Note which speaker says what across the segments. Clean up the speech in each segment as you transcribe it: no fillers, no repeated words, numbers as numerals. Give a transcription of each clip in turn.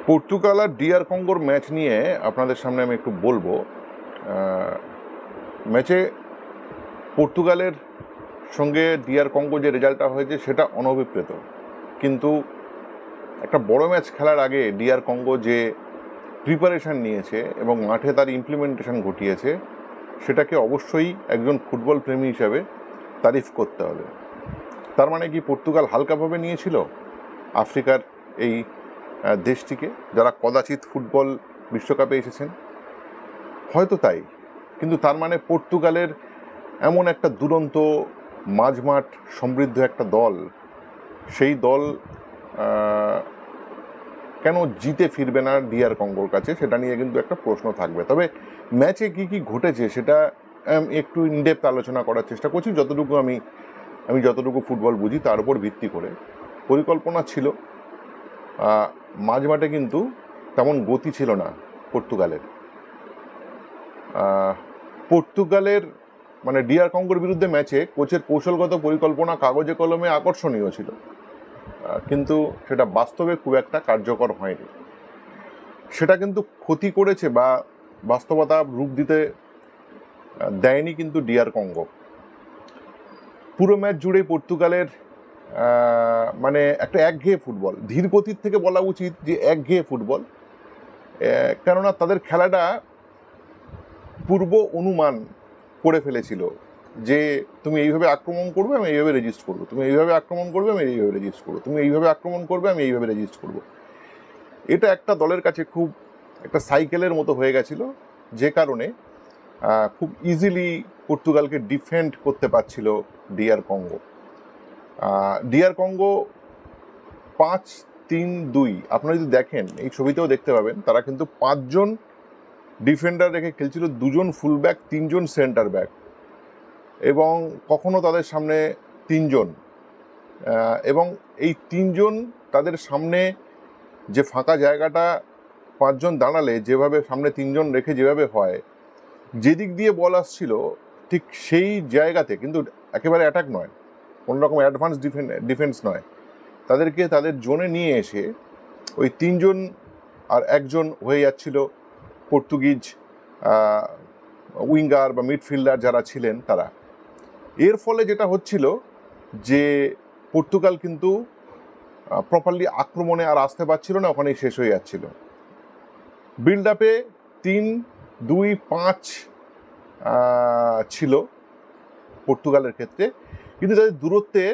Speaker 1: Portugal আর DR কঙ্গোর match নিয়ে আপনাদের সামনে আমি একটু বলবো। ম্যাচে পর্তুগালের সঙ্গে ডিআর কঙ্গো যে রেজাল্টটা হয়েছে সেটা অনভিপ্রেত, কিন্তু একটা বড় ম্যাচ খেলার আগে ডিআর কঙ্গো যে প্রিপারেশান নিয়েছে এবং মাঠে তার ইমপ্লিমেন্টেশন ঘটিয়েছে সেটাকে অবশ্যই একজন ফুটবল প্রেমী হিসাবে তারিফ করতে হবে। তার মানে কি পর্তুগাল হালকাভাবে নিয়েছিল আফ্রিকার এই দেশটিকে, যারা কদাচিৎ ফুটবল বিশ্বকাপে এসেছেন? হয়তো তাই, কিন্তু তার মানে পর্তুগালের এমন একটা দুরন্ত মাঝমাঠ সমৃদ্ধ একটা দল, সেই দল কেন জিতে ফিরবে না ডিআর কঙ্গোর কাছে, সেটা নিয়ে কিন্তু একটা প্রশ্ন থাকবে। তবে ম্যাচে কি কি ঘটেছে সেটা একটু ইনডেপথ আলোচনা করার চেষ্টা করছি, যতটুকু আমি যতটুকু ফুটবল বুঝি তার উপর ভিত্তি করে। পরিকল্পনা ছিল, মাঝমাঠে কিন্তু তেমন গতি ছিল না পর্তুগালের। পর্তুগালের মানে ডিআর কঙ্গোর বিরুদ্ধে ম্যাচে কোচের কৌশলগত পরিকল্পনা কাগজে কলমে আকর্ষণীয় ছিল, কিন্তু সেটা বাস্তবে খুব একটা কার্যকর হয়নি। সেটা কিন্তু ক্ষতি করেছে বা বাস্তবতা রূপ দিতে দেয়নি কিন্তু ডিআর কঙ্গো। পুরো ম্যাচ জুড়েই পর্তুগালের মানে একটা একঘেয়ে ফুটবল, ধীর গতির থেকে বলা উচিত যে একঘেয়ে ফুটবল, কেননা তাদের খেলাটা পূর্ব অনুমান করে ফেলেছিল যে তুমি এইভাবে আক্রমণ করবে, আমি এইভাবে রেজিস্ট করবো, তুমি এইভাবে আক্রমণ করবে, আমি এইভাবে রেজিস্ট করবো, তুমি এইভাবে আক্রমণ করবে, আমি এইভাবে রেজিস্ট করবো। এটা একটা দলের কাছে খুব একটা সাইকেলের মতো হয়ে গেছিল, যে কারণে খুব ইজিলি পর্তুগালকে ডিফেন্ড করতে পারছিল ডিআর কঙ্গো। ডিআর কঙ্গো 5-3-2, আপনারা যদি দেখেন এই ছবিতেও দেখতে পাবেন, তারা কিন্তু 5 জন ডিফেন্ডার রেখে খেলছিল, 2 জন ফুল ব্যাক, 3 জন সেন্টার ব্যাক, এবং কখনো তাদের সামনে 3 জন, এবং এই 3 জন তাদের সামনে যে ফাঁকা জায়গাটা 5 জন দাঁড়ালে যেভাবে সামনে 3 জন রেখে যেভাবে হয়, যেদিক দিয়ে বল আসছিল ঠিক সেই জায়গাতে, কিন্তু একেবারে অ্যাটাক নয়, কোনোরকম অ্যাডভান্স ডিফেন্স নয়, তাদেরকে তাদের জোনে নিয়ে এসে ওই 3 জন আর একজন হয়ে যাচ্ছিল পর্তুগিজ উইঙ্গার বা মিডফিল্ডার যারা ছিলেন তারা। এর ফলে যেটা হচ্ছিল যে পর্তুগাল কিন্তু প্রপারলি আক্রমণে আর আসতে পারছিল না, ওখানেই শেষ হয়ে যাচ্ছিল। বিল্ড আপে 3-2-5 ছিল পর্তুগালের ক্ষেত্রে, কিন্তু তাদের দূরত্বে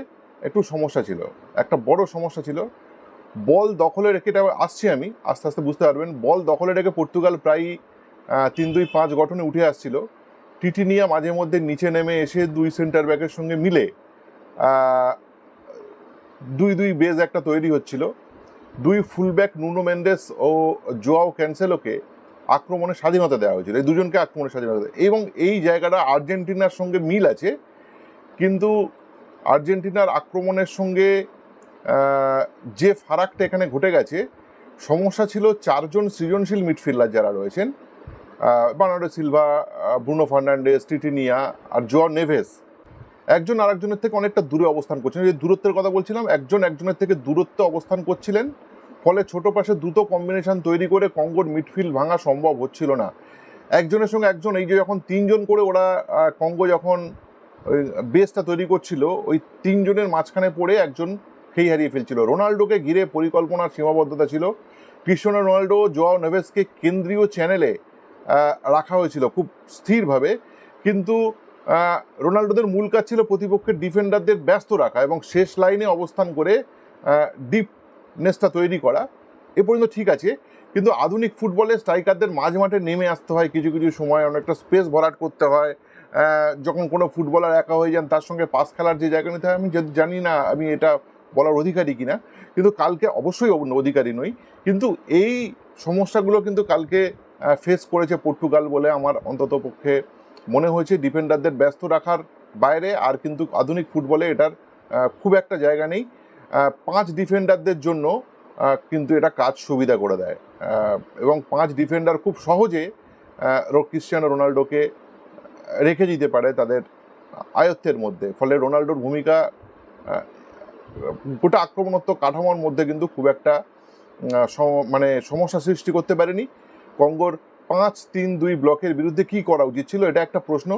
Speaker 1: একটু সমস্যা ছিল, একটা বড় সমস্যা ছিল। বল দখলে রেখে, এটা আসছি আমি আস্তে আস্তে বুঝতে পারবেন, বল দখলে রেখে পর্তুগাল প্রায় 3-2-5 গঠনে উঠে আসছিল। টিটিনিয়া মাঝে মধ্যে নিচে নেমে এসে 2 সেন্টার ব্যাকের সঙ্গে মিলে 2-2 বেজ একটা তৈরি হচ্ছিল। 2 ফুলব্যাক নুনো মেন্ডেস ও জোয়াও ক্যান্সেলোকে আক্রমণে স্বাধীনতা দেওয়া হয়েছিল, এই দুজনকে আক্রমণে স্বাধীনতা দেয়, এবং এই জায়গাটা আর্জেন্টিনার সঙ্গে মিল আছে, কিন্তু আর্জেন্টিনার আক্রমণের সঙ্গে যে ফারাকটা এখানে ঘটে গেছে, সমস্যা ছিল 4 জন সৃজনশীল মিডফিল্ডার যারা রয়েছেন, বার্নার্ডো সিলভা, ব্রুনো ফার্নান্ডেস, টিটিনিয়া আর জোয়াও নেভেস, একজন আরেকজনের থেকে অনেকটা দূরে অবস্থান করছিলেন। যে দূরত্বের কথা বলছিলাম, একজন একজনের থেকে দূরত্বে অবস্থান করছিলেন, ফলে ছোট পাশে দ্রুত কম্বিনেশন তৈরি করে কঙ্গোর মিডফিল্ড ভাঙা সম্ভব হচ্ছিল না। একজনের সঙ্গে একজন, এই যে যখন 3 জন করে ওরা কঙ্গো যখন ওই বেসটা তৈরি করছিল, ওই 3 জনের মাঝখানে পড়ে একজন খেই হারিয়ে ফেলছিল। রোনাল্ডোকে ঘিরে পরিকল্পনার সীমাবদ্ধতা ছিল। ক্রিস্টিয়ানো রোনাল্ডো, জোয়াও নেভেসকে কেন্দ্রীয় চ্যানেলে রাখা হয়েছিল খুব স্থিরভাবে, কিন্তু রোনাল্ডোদের মূল কাজ ছিল প্রতিপক্ষের ডিফেন্ডারদের ব্যস্ত রাখা এবং শেষ লাইনে অবস্থান করে ডিপনেসটা তৈরি করা। এ পর্যন্ত ঠিক আছে, কিন্তু আধুনিক ফুটবলে স্ট্রাইকারদের মাঝ মাঠে নেমে আসতে হয়, কিছু কিছু সময় অনেকটা স্পেস ভরাট করতে হয়। যখন কোনো ফুটবলার একা হয়ে যান, তার সঙ্গে পাস খেলার যে জায়গা নিতে হয়, আমি জানি না আমি এটা বলার অধিকারী কিনা, কিন্তু কালকে অবশ্যই অধিকারী নই, কিন্তু এই সমস্যাগুলো কিন্তু কালকে ফেস করেছে পর্তুগাল বলে আমার অন্তত পক্ষে মনে হয়েছে। ডিফেন্ডারদের ব্যস্ত রাখার বাইরে আর কিন্তু আধুনিক ফুটবলে এটার খুব একটা জায়গা নেই। 5 ডিফেন্ডারদের জন্য কিন্তু এটা কাজ সুবিধা করে দেয়, এবং 5 ডিফেন্ডার খুব সহজে ক্রিস্টিয়ানো রোনাল্ডোকে রেখে দিতে পারে তাদের আয়ত্তের মধ্যে। ফলে রোনাল্ডোর ভূমিকা গোটা আক্রমণাত্মক কাঠামোর মধ্যে কিন্তু খুব একটা মানে সমস্যা সৃষ্টি করতে পারেনি। কঙ্গোর 5-3-2 ব্লকের বিরুদ্ধে কি করা উচিত ছিল, এটা একটা প্রশ্ন।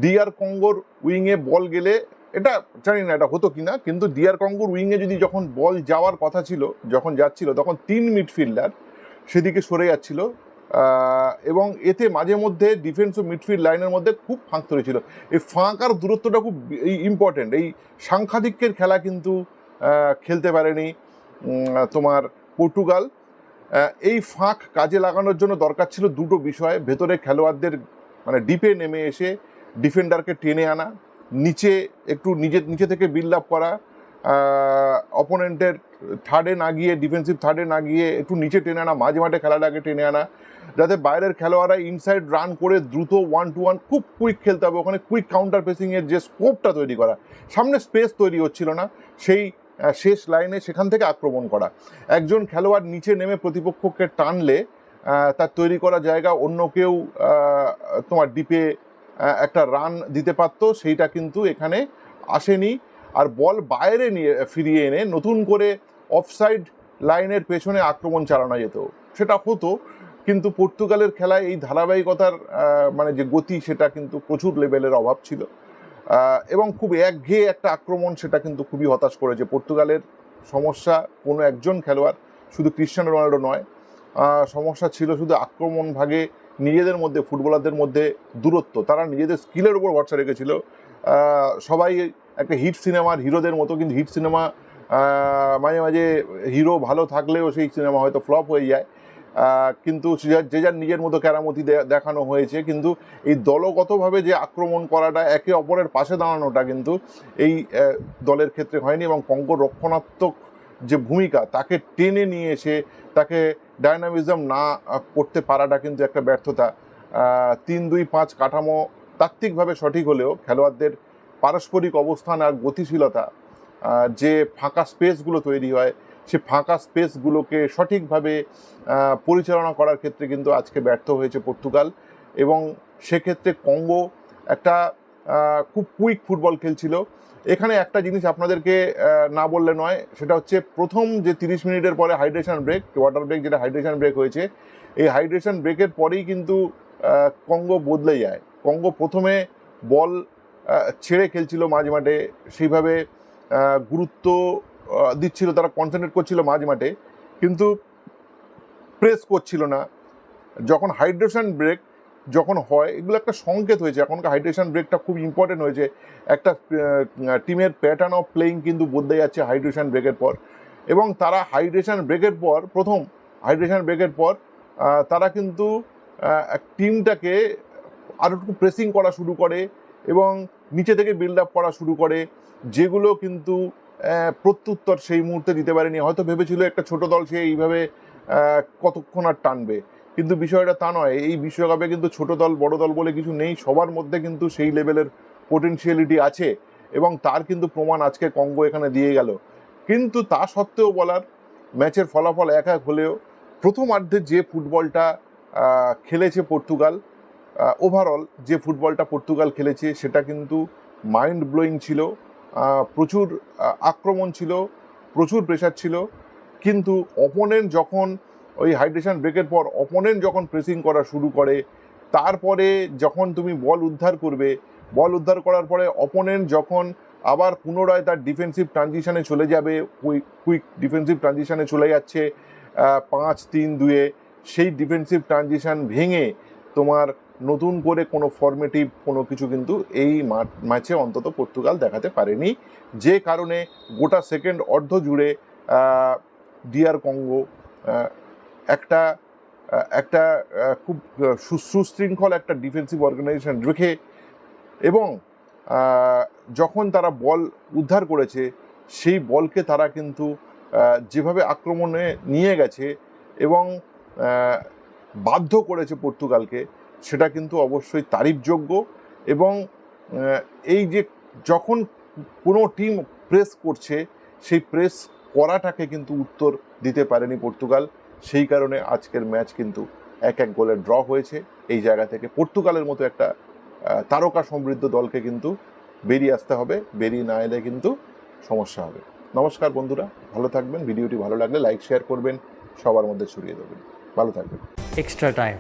Speaker 1: ডিআর কঙ্গোর উইংয়ে বল গেলে, এটা জানি না এটা হতো কিনা, কিন্তু ডিআর কঙ্গোর উইংয়ে যদি যখন বল যাওয়ার কথা ছিল, যখন যাচ্ছিল, তখন 3 মিডফিল্ডার সেদিকে সরে যাচ্ছিল, এবং এতে মাঝে মধ্যে ডিফেন্স ও মিডফিল্ড লাইনের মধ্যে খুব ফাঁক ধরেছিল। এই ফাঁক আর দূরত্বটা খুব ইম্পর্টেন্ট। এই সাংঘাতিকের খেলা কিন্তু খেলতে পারেনি তোমার পর্তুগাল। এই ফাঁক কাজে লাগানোর জন্য দরকার ছিল দুটো বিষয়: ভেতরে খেলোয়াড়দের মানে ডিপে নেমে এসে ডিফেন্ডারকে টেনে আনা, নিচে একটু নিচে থেকে বিল্ড আপ করা, অপোনেন্টের থার্ডে না গিয়ে, ডিফেন্সিভ থার্ডে না গিয়ে একটু নিচে টেনে আনা, মাঝে মাঠে খেলাটাকে টেনে আনা, যাতে বাইরের খেলোয়াড়রা ইনসাইড রান করে দ্রুত 1-to-1 খুব কুইক খেলতে হবে। ওখানে কুইক কাউন্টার প্রেসিংয়ের যে স্কোপটা তৈরি করা, সামনে স্পেস তৈরি হচ্ছিল না, সেই শেষ লাইনে সেখান থেকে আক্রমণ করা। একজন খেলোয়াড় নিচে নেমে প্রতিপক্ষকে টানলে তার তৈরি করা জায়গা অন্য কেউ তোমার ডিপে একটা রান দিতে পারত, সেইটা কিন্তু এখানে আসেনি। আর বল বাইরে নিয়ে ফিরিয়ে এনে নতুন করে অফসাইড লাইনের পেছনে আক্রমণ চালানো যেত, সেটা হতো। কিন্তু পর্তুগালের খেলায় এই ধারাবাহিকতার মানে যে গতি, সেটা কিন্তু প্রচুর লেভেলের অভাব ছিল, এবং খুব একঘেয়ে একটা আক্রমণ, সেটা কিন্তু খুবই হতাশ করেছে। পর্তুগালের সমস্যা কোনো একজন খেলোয়াড়, শুধু ক্রিশ্চিয়ানো রোনাল্ডো নয়, সমস্যা ছিল শুধু আক্রমণ ভাগে নিজেদের মধ্যে, ফুটবলারদের মধ্যে দূরত্ব। তারা নিজেদের স্কিলের উপর ভরসা রেখেছিল। সবাই একটা হিট সিনেমার হিরোদের মতো, কিন্তু হিট সিনেমা মাঝে মাঝে হিরো ভালো থাকলেও সেই সিনেমা হয়তো ফ্লপ হয়ে যায়। কিন্তু যে যার নিজের মতো কেরামতি দেখানো হয়েছে, কিন্তু এই দলগতভাবে যে আক্রমণ করাটা, একে অপরের পাশে দাঁড়ানোটা কিন্তু এই দলের ক্ষেত্রে হয়নি। এবং কঙ্গোর রক্ষণাত্মক যে ভূমিকা, তাকে টেনে নিয়ে এসে তাকে ডায়নামিজম না করতে পারাটা কিন্তু একটা ব্যর্থতা। 3-2-5 কাঠামো তাত্ত্বিকভাবে সঠিক হলেও খেলোয়াড়দের পারস্পরিক অবস্থান আর গতিশীলতা, যে ফাঁকা স্পেসগুলো তৈরি হয়, সে ফাঁকা স্পেসগুলোকে সঠিকভাবে পরিচালনা করার ক্ষেত্রে কিন্তু আজকে ব্যর্থ হয়েছে পর্তুগাল। এবং সেক্ষেত্রে কঙ্গো একটা খুব কুইক ফুটবল খেলছিল। এখানে একটা জিনিস আপনাদেরকে না বললে নয়, সেটা হচ্ছে প্রথম যে 30 মিনিটের পরে হাইড্রেশন ব্রেক, ওয়াটার ব্রেক, যেটা হাইড্রেশন ব্রেক হয়েছে, এই হাইড্রেশন ব্রেকের পরেই কিন্তু কঙ্গো বদলে যায়। কঙ্গো প্রথমে বল ছেড়ে খেলছিল মাঝ মাঠে, সেইভাবে গুরুত্ব দিচ্ছিল, তারা কনসেন্ট্রেট করছিল মাঝ মাঠে, কিন্তু প্রেস করছিল না। যখন হাইড্রেশন ব্রেক যখন হয়, এগুলো একটা সংকেত হয়েছে। এখনকার হাইড্রেশন ব্রেকটা খুব ইম্পর্টেন্ট হয়েছে। একটা টিমের প্যাটার্ন অফ প্লেয়িং কিন্তু বদলে যাচ্ছে হাইড্রেশন ব্রেকের পর। এবং তারা হাইড্রেশন ব্রেকের পর, প্রথম হাইড্রেশন ব্রেকের পর তারা কিন্তু টিমটাকে আরও একটু প্রেসিং করা শুরু করে এবং নিচে থেকে বিল্ড আপ করা শুরু করে, যেগুলো কিন্তু প্রত্যুত্তর সেই মুহূর্তে দিতে পারেনি। হয়তো ভেবেছিল একটা ছোট দল, সে এইভাবে কতক্ষণ আর টানবে, কিন্তু বিষয়টা তা নয়। এই বিশ্বকাপে কিন্তু ছোট দল বড় দল বলে কিছু নেই, সবার মধ্যে কিন্তু সেই লেভেলের পোটেনশিয়ালিটি আছে, এবং তার কিন্তু প্রমাণ আজকে কঙ্গো এখানে দিয়ে গেল। কিন্তু তা সত্ত্বেও বলার, ম্যাচের ফলাফল এক হলেও প্রথমার্ধে যে ফুটবলটা খেলেছে পর্তুগাল, ওভারঅল যে ফুটবলটা পর্তুগাল খেলেছে, সেটা কিন্তু মাইন্ড ব্লোয়িং ছিল। প্রচুর আক্রমণ ছিল, প্রচুর প্রেশার ছিল। কিন্তু অপোনেন্ট যখন ওই হাইড্রেশন ব্রেকের পর অপোনেন্ট যখন প্রেসিং করা শুরু করে, তারপরে যখন তুমি বল উদ্ধার করবে, বল উদ্ধার করার পরে অপোনেন্ট যখন আবার পুনরায় তার ডিফেন্সিভ ট্রানজিশনে চলে যাবে, কুইক ডিফেন্সিভ ট্রানজিশনে চলে যাচ্ছে 5-3-2-এ, সেই ডিফেন্সিভ ট্রানজিশন ভেঙে তোমার নতুন করে কোনো ফর্মেটিভ কোনো কিছু কিন্তু এই ম্যাচে অন্তত পর্তুগাল দেখাতে পারেনি, যে কারণে গোটা সেকেন্ড অর্ধ জুড়ে ডিআর কঙ্গো একটা একটা খুব সুশৃঙ্খল একটা ডিফেন্সিভ অর্গানাইজেশন রেখে, এবং যখন তারা বল উদ্ধার করেছে, সেই বলকে তারা কিন্তু যেভাবে আক্রমণে নিয়ে গেছে এবং বাধ্য করেছে পর্তুগালকে, সেটা কিন্তু অবশ্যই তারিফযোগ্য। এবং এই যে যখন কোনো টিম প্রেস করছে, সেই প্রেস করাটাকে কিন্তু উত্তর দিতে পারেনি পর্তুগাল। সেই কারণে আজকের ম্যাচ কিন্তু 1-1 গোলে ড্র হয়েছে। এই জায়গা থেকে পর্তুগালের মতো একটা তারকা সমৃদ্ধ দলকে কিন্তু বেরিয়ে আসতে হবে, বেরিয়ে না এলে কিন্তু সমস্যা হবে। নমস্কার বন্ধুরা, ভালো থাকবেন। ভিডিওটি ভালো লাগলে লাইক শেয়ার করবেন, সবার মধ্যে ছড়িয়ে দেবেন। ভালো থাকবেন।
Speaker 2: Extra time